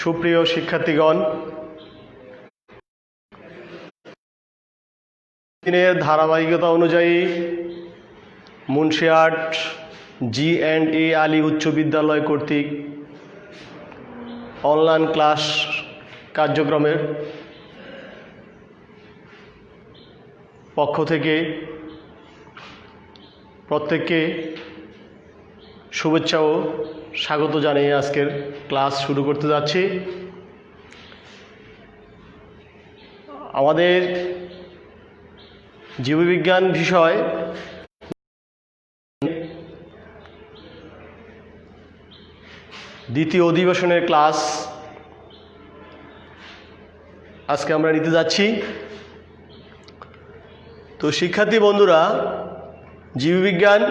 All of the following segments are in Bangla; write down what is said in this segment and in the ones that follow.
সুপ্রিয় শিক্ষার্থীগণ, দিনের ধারাবাহিকতা অনুযায়ী মুন্সিয়াট G&A আলী উচ্চ বিদ্যালয় কর্তৃক অনলাইন ক্লাস কার্যক্রমের পক্ষ থেকে প্রত্যেককে শুভেচ্ছা ও স্বাগত জানিয়ে আজকের ক্লাস শুরু করতে যাচ্ছি। আমাদের জীববিজ্ঞান বিষয় দ্বিতীয় অধিবেশনের ক্লাস আজকে আমরা নিতে যাচ্ছি। তো শিক্ষার্থী বন্ধুরা, জীববিজ্ঞান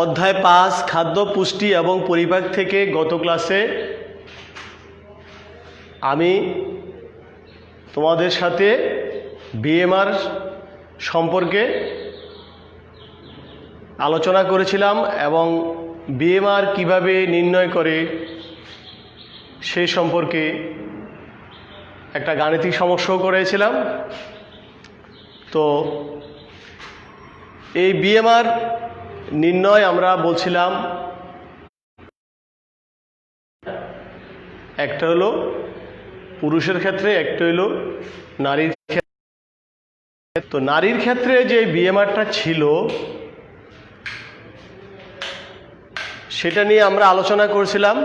অধ্যায় 5 খাদ্য, পুষ্টি এবং পরিপাক থেকে গত ক্লাসে আমি তোমাদের সাথে BMR সম্পর্কে আলোচনা করেছিলাম এবং BMR কিভাবে নির্ণয় করে সেই সম্পর্কে একটা গাণিতিক সমস্যাও করেছিলাম। তো এই BMR নির্ণয় আমরা বলছিলাম একটা হলো পুরুষের ক্ষেত্রে, একটা হলো নারীর ক্ষেত্রে। তো নারীর ক্ষেত্রে যে BMRটা ছিল সেটা নিয়ে আমরা আলোচনা করেছিলাম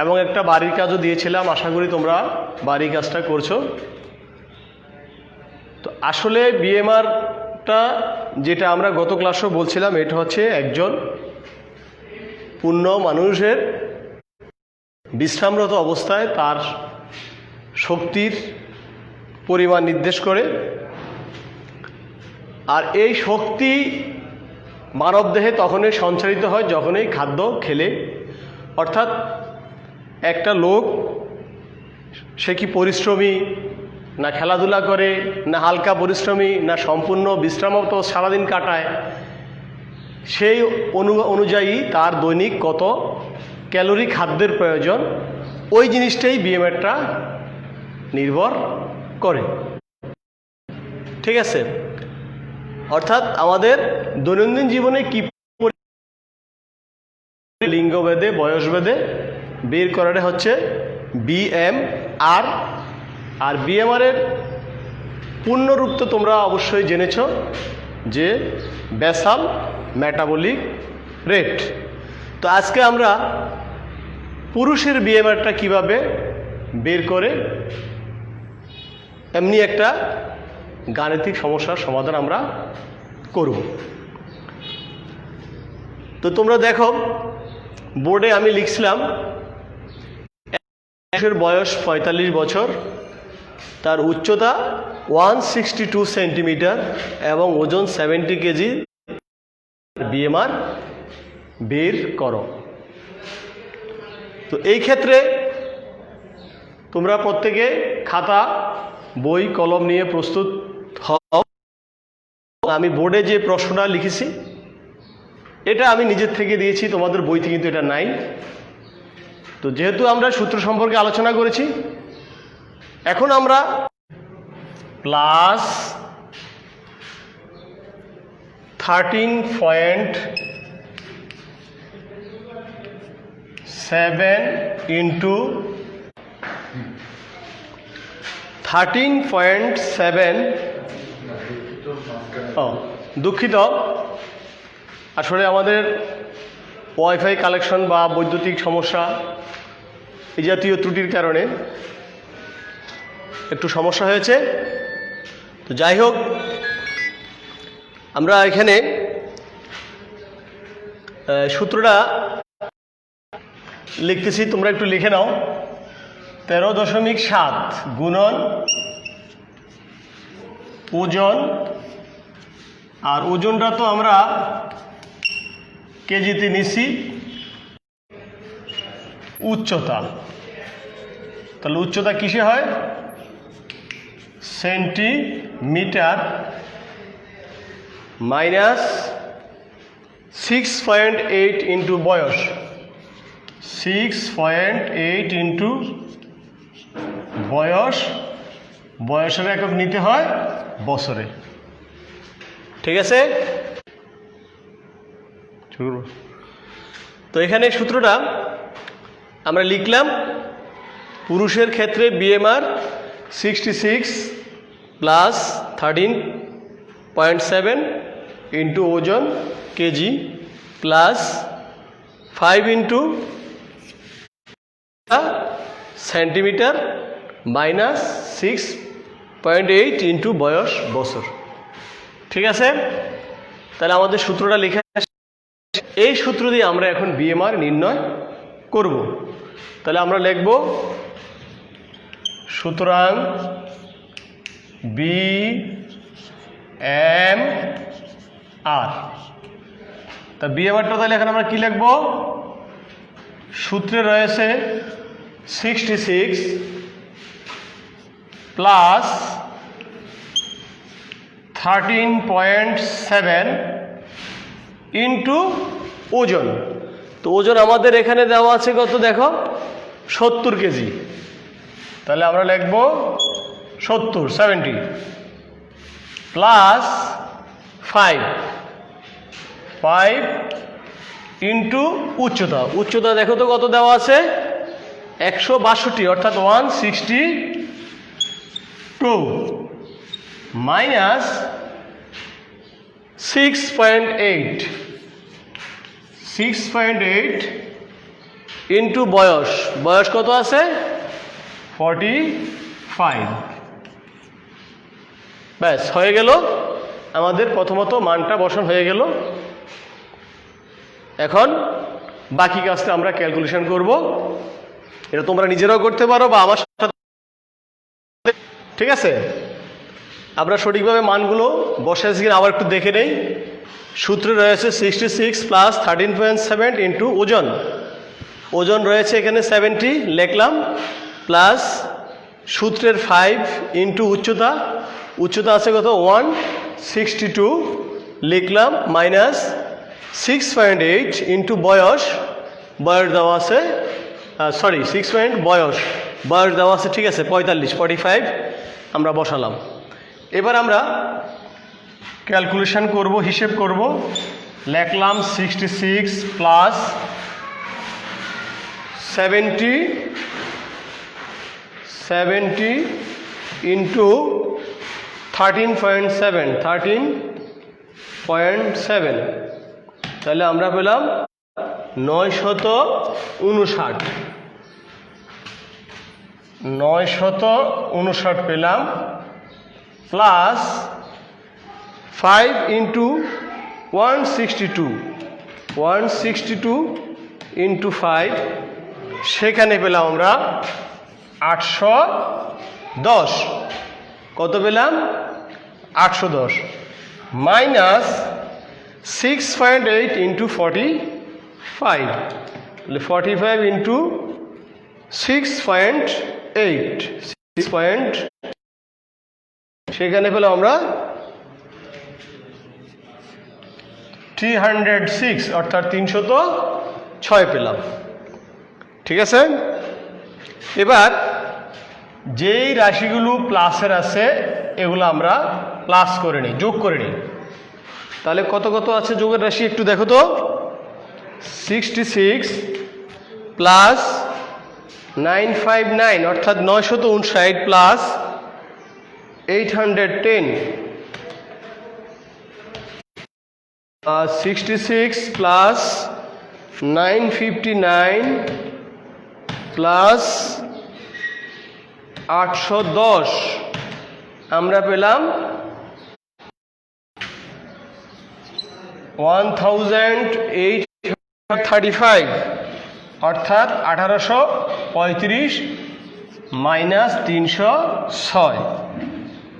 এবং একটা বাড়ির কাজও দিয়েছিলাম। আশা করি তোমরা বাড়ির কাজটা করছো। তো আসলে BMRটা যেটা আমরা গত ক্লাসেও বলছিলাম, এটা হচ্ছে একজন পূর্ণ মানুষের বিশ্রামরত অবস্থায় তার শক্তির পরিমাণ নির্দেশ করে। আর এই শক্তি মানবদেহে তখনই সঞ্চারিত হয় যখনই খাদ্য খেলে। অর্থাৎ একটা লোক, সে কি পরিশ্রমী, না খেলাধুলা করে, না হালকা পরিশ্রমী, না সম্পূর্ণ বিশ্রামরত সারাদিন কাটায়, সেই অনুযায়ী তার দৈনিক কত ক্যালোরি খাদ্যের প্রয়োজন, ওই জিনিসটাই BMRটা নির্ভর করে। ঠিক আছে? অর্থাৎ আমাদের দৈনন্দিন জীবনে কি লিঙ্গভেদে, বয়সভেদে বের করাটা হচ্ছে BMR। আর BMR-এর পূর্ণরূপ তো তোমরা অবশ্যই জেনেছ যে বেসাল মেটাবলিক রেট। তো আজকে আমরা পুরুষের BMRটা কিভাবে বের করে এমনি একটা গাণিতিক সমস্যার সমাধান আমরা করব। তো তোমরা দেখো, বোর্ডে আমি লিখছিলাম একজনের বয়স 45 বছর, তার উচ্চতা 162 সেন্টিমিটার এবং ওজন 70 কেজি। BMR বের করো। তো এই ক্ষেত্রে তোমরা প্রত্যেকে খাতা, বই, কলম নিয়ে প্রস্তুত হও। আমি বোর্ডে যে প্রশ্নটা লিখেছি এটা আমি নিজের থেকে দিয়েছি, তোমাদের বইতে কিন্তু এটা নাই। তো যেহেতু আমরা সূত্র সম্পর্কে আলোচনা করেছি, এখন আমরা প্লাস 13.7 ইন্টু 13.7, দুঃখিত, আসলে আমাদের ওয়াইফাই কালেকশন বা বৈদ্যুতিক সমস্যা, এই জাতীয় ত্রুটির কারণে একটু সমস্যা হয়েছে। তো যাই হোক, আমরা এখানে সূত্রটা লিখতেছি, তোমরা একটু লিখে নাও। 13.7 গুণন ওজন, আর ওজনটা তো আমরা কেজিতে নিছি, উচ্চতা, তাহলে উচ্চতা কিসে হয়? সেন্টিমিটার মাইনাস 6.8 ইন্টু বয়স। 6.8 ইন্টু বয়স, বয়সের একক নিতে হয় বছরে। ঠিক আছে? তো এখানে সূত্রটা আমরা লিখলাম, পুরুষের ক্ষেত্রে বিএমআর 66 প্লাস 13.7 ইন্টু ওজন KG plus 5 into centimetre minus 6.8 into বয়স বছর। ঠিক আছে? তাহলে আমাদের সূত্রটা লেখা, এই সূত্র দিয়ে আমরা এখন বিএমআর নির্ণয় করব। তাহলে আমরা লিখব, সুতরাং বিএমআর, তা বিএমআরটা তাহলে এখন আমরা কি লিখব, সূত্রে রয়েছে 66 প্লাস 13.7 ইন্টু ওজন। তো ওজন আমাদের এখানে দেওয়া আছে কত দেখো, 70 কেজি। তাহলে আমরা লিখব 70 প্লাস 5 ইন্টু উচ্চতা। উচ্চতা দেখো তো কত দেওয়া আছে, 162 অর্থাৎ 162 মাইনাস 6.8 ইন্টু বয়স। বয়স কত আছে, 45। ব্যাস হয়ে গেল, আমাদের প্রথমত মানটা বসান হয়ে গেল। এখন বাকি কাজটা আমরা ক্যালকুলেশন করব। এটা তোমরা নিজেরাও করতে পারো বা আমার সাথে। ঠিক আছে? আমরা সঠিকভাবে মানগুলো বসাইছি কিনা আবার একটু দেখে নেই। সূত্রে রয়েছে 66 প্লাস 13.7 ইন্টু ওজন। ওজন রয়েছে এখানে 70 লিখলাম, প্লাস সূত্রের 5 ইন্টু উচ্চতা। উচ্চতা আছে কত, 162 লিখলাম, মাইনাস 6.8 ইন্টু বয়স। বয়স দেওয়া আছে, সরি 6 বয়স দেওয়া আছে, ঠিক আছে 45 আমরা বসালাম। এবার আমরা ক্যালকুলেশন করব, হিসেব করব। লিখলাম 66 প্লাস 70 ইন্টু 13.7, তাহলে আমরা পেলাম 959 পেলাম, প্লাস 5 ইন্টু 162 ইন্টু 5, সেখানে পেলাম আমরা 810। কত পেলাম, 810 মাইনাস 6.8 ইন্টু 45, 45 ইন্টু 6.8, সেখানে পেলাম আমরা 306 অর্থাৎ 306 পেলাম। ঠিক আছে? এবার যেই রাশিগুলো প্লাসের আছে এগুলো আমরা প্লাস করে নিই, যোগ করে নিই। তাহলে কত কত আছে যোগের রাশি একটু দেখো তো। 66 প্লাস 959 অর্থাৎ 959 প্লাস 810, 66 প্লাস 959 প্লাস 810, আমরা পেলাম 1835 অর্থাৎ 1835 মাইনাস 306।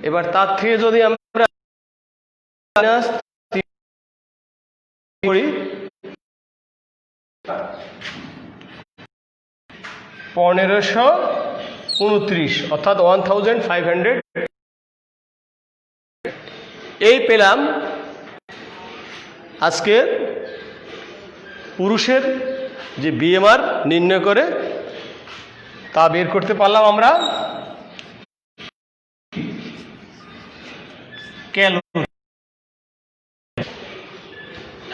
এবার তার থেকে যদি আমরা মাইনাস করি 1529 অর্থাৎ 1500, এই পেলাম আজকে পুরুষের যে বিএমআর নির্ণয় করে তা বের করতে পারলাম আমরা ক্যালোরি।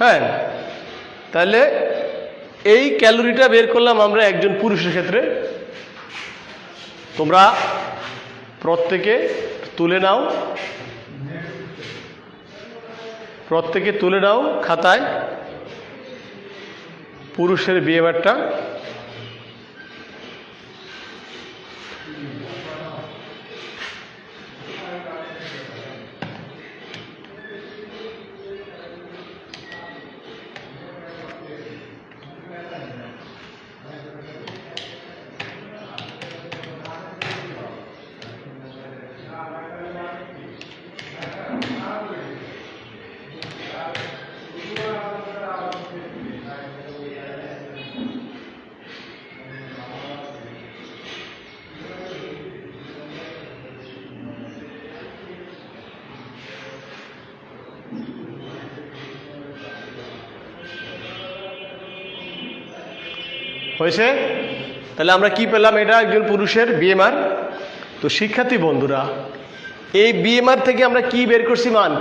হ্যাঁ, তাহলে এই ক্যালোরিটা বের করলাম আমরা একজন পুরুষের ক্ষেত্রে। তোমরা প্রত্যেকে তুলে নাও খাতায় পুরুষের বিএমআরটা। হয়েছে? তাহলে আমরা কি পেলাম? এটা একজন পুরুষের বিএমআর। তো শিক্ষার্থী বন্ধুরা, এই বিএমআর থেকে আমরা কি বের করছি? মান।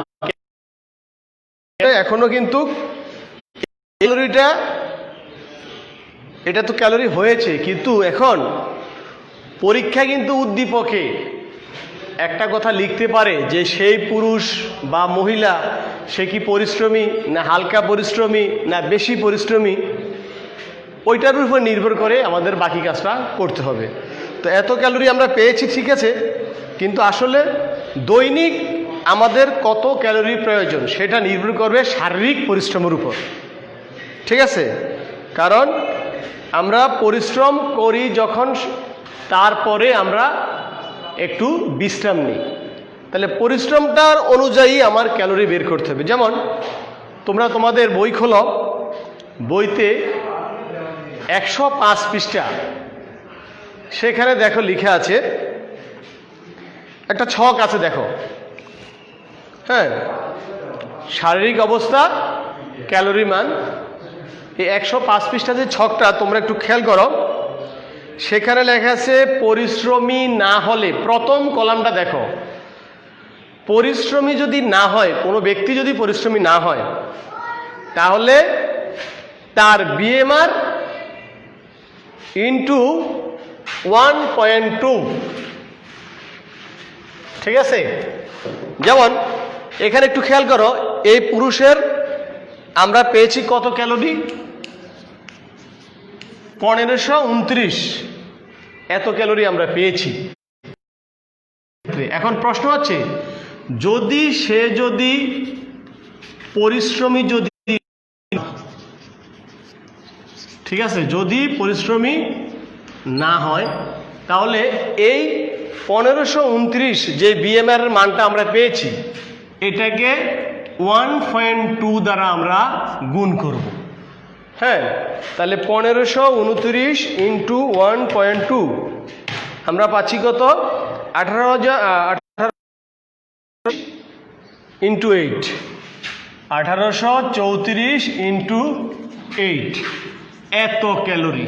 এখনো কিন্তু ক্যালোরিটা, এটা তো ক্যালোরি হয়েছে, কিন্তু এখন পরীক্ষা কিন্তু উদ্দীপকে একটা কথা লিখতে পারে যে সেই পুরুষ বা মহিলা সে কি পরিশ্রমী, না হালকা পরিশ্রমী, না বেশি পরিশ্রমী, ওইটার উপর নির্ভর করে আমাদের বাকি কাজটা করতে হবে। তো এত ক্যালোরি আমরা পেয়েছি, ঠিক আছে, কিন্তু আসলে দৈনিক আমাদের কত ক্যালোরি প্রয়োজন সেটা নির্ভর করবে শারীরিক পরিশ্রমের উপর, ঠিক আছে? কারণ আমরা পরিশ্রম করি যখন, তারপরে আমরা একটু বিশ্রাম নিই, তাহলে পরিশ্রমটার অনুযায়ী আমার ক্যালোরি বের করতে হবে। যেমন তোমরা তোমাদের বই খোলো, বইতে 105 পৃষ্ঠা, সেখানে দেখো লিখা আছে, একটা ছক আছে দেখো। হ্যাঁ, শারীরিক অবস্থা, ক্যালোরি মান। এই 105 পৃষ্ঠা যে ছকটা তোমরা একটু খেয়াল করো, সেখানে লেখা আছে পরিশ্রমী না হলে, প্রথম কলামটা দেখো, পরিশ্রমী যদি না হয়, কোনো ব্যক্তি যদি পরিশ্রমী না হয়, তাহলে তার বিএমআর ইন্টু 1.2, ঠিক আছে? যেমন এখানে একটু খেয়াল করো, এই পুরুষের আমরা পেয়েছি কত ক্যালোরি? 1529, এত ক্যালোরি আমরা পেয়েছি। এখন প্রশ্ন হচ্ছে, যদি সে যদি পরিশ্রমী, যদি, ঠিক আছে, যদি পরিশ্রমী না হয়, তাহলে এই 1529 যে বিএমআর এর মানটা আমরা পেয়েছি, এটাকে 1.2 দ্বারা আমরা গুণ করব। হ্যাঁ, তাহলে 1529 ইন্টু 1.2 আমরা পাচ্ছি কত? 18 ইন্টু 8, 1834 ইন্টু 8, এত ক্যালোরি।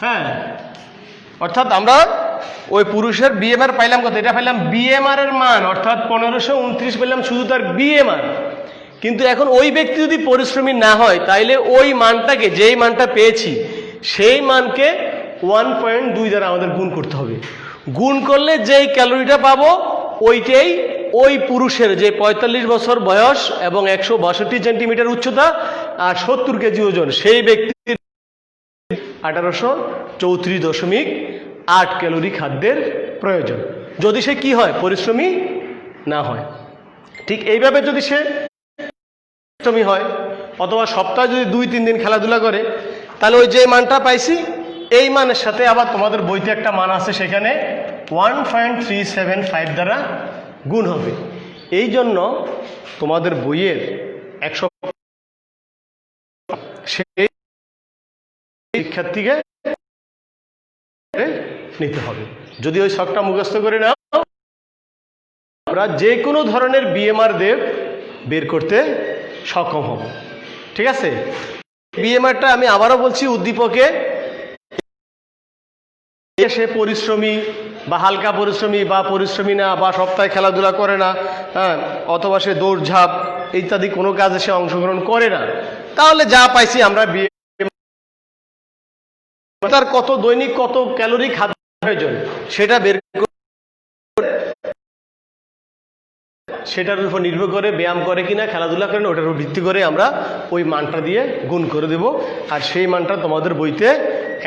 হ্যাঁ, অর্থাৎ আমরা ওই পুরুষের বিএমআর পাইলাম কত? এটা পাইলাম বিএমআর এর মান, অর্থাৎ 1529 পেলাম শুধু তার বিএমআর। কিন্তু এখন ওই ব্যক্তি যদি পরিশ্রমী না হয়, তাইলে ওই মানটাকে, যেই মানটা পেয়েছি সেই মানকে 1.2 দ্বারা আমাদের গুণ করতে হবে। গুণ করলে যেই ক্যালোরিটা পাবো, ওইটাই ওই পুরুষের যে 45 বছর বয়স এবং 162 সেন্টিমিটার উচ্চতা আর 70 কেজি ওজন, সেই ব্যক্তির 1834.8 ক্যালোরি খাদ্যের প্রয়োজন, যদি সে কি হয়? পরিশ্রমী না হয়। ঠিক এইভাবে যদি সে পরিশ্রমী হয়, অথবা সপ্তাহে যদি 2-3 দিন খেলাধুলা করে, তাহলে ওই যে মানটা পাইছি, এই মানের সাথে আবার তোমাদের বইতে একটা মান আছে, সেখানে 1.375 দ্বারা গুণ হবে। এই জন্য তোমাদের বইয়ের 100 সেই শিক্ষার্থীকে নিতে হবে। যদি ওই ছকটা মুখস্থ করে নাও, আমরা যে কোনো ধরনের বিএমআর বের করতে সক্ষম হব, ঠিক আছে? বিএমআরটা আমি আবারও বলছি, উদ্দীপকে সে পরিশ্রমী বা হালকা পরিশ্রমী বা পরিশ্রমী না, বা সপ্তাহে খেলাধুলা করে না, হ্যাঁ, অথবা সে দৌড়ঝাঁপ ইত্যাদি কোনো কাজে সে অংশগ্রহণ করে না, তাহলে যা পাইছি আমরা তার কত দৈনিক কত ক্যালোরি খাদ্য প্রয়োজন সেটা বের করে সেটার উপর নির্ভর করে ব্যায়াম করে কিনা, খেলাধুলা করে না, ওটার উপর ভিত্তি করে আমরা ওই মানটা দিয়ে গুণ করে দেব। আর সেই মানটা তোমাদের বইতে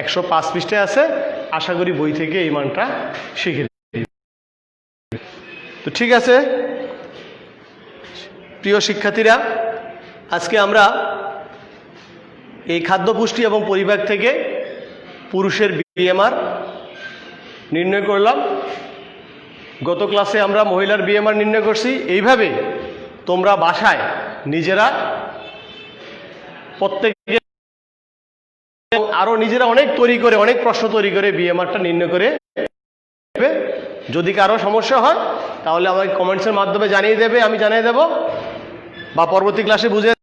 105 পৃষ্ঠায় আছে। আশা করি বই থেকে এই মানটা শিখে দেবে। তো ঠিক আছে প্রিয় শিক্ষার্থীরা, আজকে আমরা এই খাদ্য পুষ্টি এবং পরিপাক থেকে পুরুষের বিএমআর নির্ণয় করলাম। গত ক্লাসে আমরা মহিলার বিএমআর নির্ণয় করছি। এইভাবে তোমরা বাসায় নিজেরা প্রত্যেকে আরো নিজেরা অনেক তৈরি করে, অনেক প্রশ্ন তৈরি করে বিএমআরটা নির্ণয় করে। যদি কারো সমস্যা হয় তাহলে আমাকে কমেন্টসের মাধ্যমে জানিয়ে দেবে, আমি জানিয়ে দেব, বা পরবর্তী ক্লাসে বুঝে